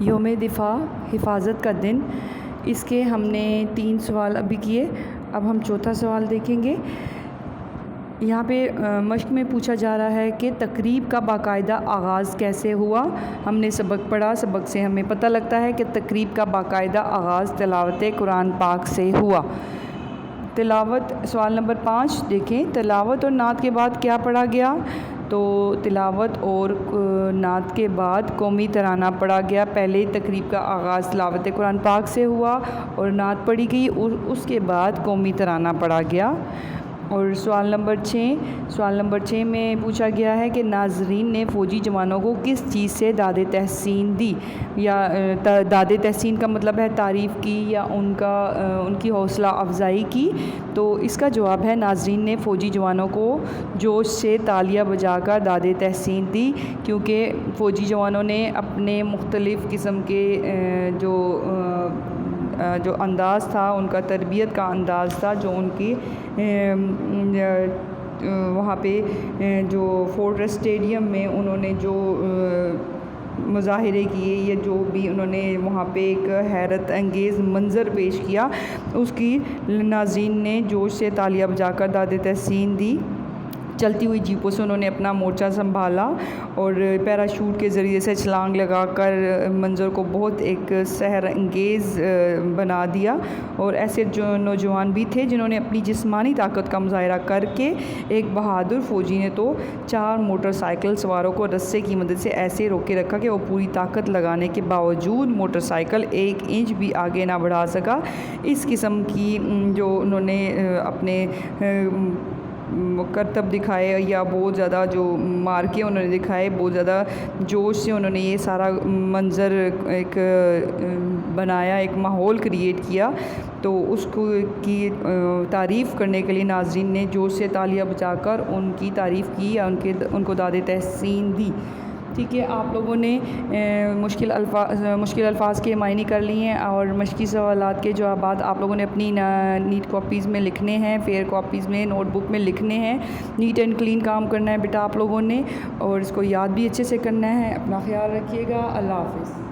یوم دفاع حفاظت کا دن، اس کے ہم نے 3 سوال ابھی کیے، اب ہم چوتھا سوال دیکھیں گے۔ یہاں پہ مشق میں پوچھا جا رہا ہے کہ تقریب کا باقاعدہ آغاز کیسے ہوا۔ ہم نے سبق پڑھا، سبق سے ہمیں پتہ لگتا ہے کہ تقریب کا باقاعدہ آغاز تلاوت قرآن پاک سے ہوا۔ تلاوت سوال نمبر 5 دیکھیں، تلاوت اور نعت کے بعد کیا پڑھا گیا؟ تو تلاوت اور نعت کے بعد قومی ترانہ پڑھا گیا۔ پہلے تقریب کا آغاز تلاوت قرآن پاک سے ہوا اور نعت پڑھی گئی اور اس کے بعد قومی ترانہ پڑھا گیا۔ اور سوال نمبر 6 میں پوچھا گیا ہے کہ ناظرین نے فوجی جوانوں کو کس چیز سے داد تحسین دی، یا داد تحسین کا مطلب ہے تعریف کی یا ان کی حوصلہ افزائی کی۔ تو اس کا جواب ہے ناظرین نے فوجی جوانوں کو جوش سے تالیاں بجا کر داد تحسین دی، کیونکہ فوجی جوانوں نے اپنے مختلف قسم کے جو انداز تھا، ان کا تربیت کا انداز تھا، جو ان کی وہاں پہ جو فورٹریس اسٹیڈیم میں انہوں نے جو مظاہرے کیے یا جو بھی انہوں نے وہاں پہ ایک حیرت انگیز منظر پیش کیا، اس کی ناظرین نے جوش سے تالیاں بجا کر داد تحسین دی۔ چلتی ہوئی جیپوں سے انہوں نے اپنا مورچہ سنبھالا اور پیراشوٹ کے ذریعے سے چھلانگ لگا کر منظر کو بہت ایک سحر انگیز بنا دیا۔ اور ایسے جو نوجوان بھی تھے جنہوں نے اپنی جسمانی طاقت کا مظاہرہ کر کے، ایک بہادر فوجی نے تو 4 موٹر سائیکل سواروں کو رسے کی مدد سے ایسے روکے رکھا کہ وہ پوری طاقت لگانے کے باوجود موٹر سائیکل 1 انچ بھی آگے نہ بڑھا سکا۔ اس قسم کی جو انہوں نے اپنے کرتب دکھائے یا بہت زیادہ جو مارکے انہوں نے دکھائے، بہت زیادہ جوش سے انہوں نے یہ سارا منظر ایک بنایا، ایک ماحول کریٹ کیا، تو اس کی تعریف کرنے کے لیے ناظرین نے جوش سے تالیاں بجا کر ان کی تعریف کی یا ان کو داد تحسین دی۔ ٹھیک ہے، آپ لوگوں نے مشکل الفاظ کے معنی کر لیے ہیں اور مشقی سوالات کے جوابات آپ لوگوں نے اپنی نیٹ کاپیز میں لکھنے ہیں، فیئر کاپیز میں، نوٹ بک میں لکھنے ہیں۔ نیٹ اینڈ کلین کام کرنا ہے بیٹا آپ لوگوں نے، اور اس کو یاد بھی اچھے سے کرنا ہے۔ اپنا خیال رکھیے گا، اللہ حافظ۔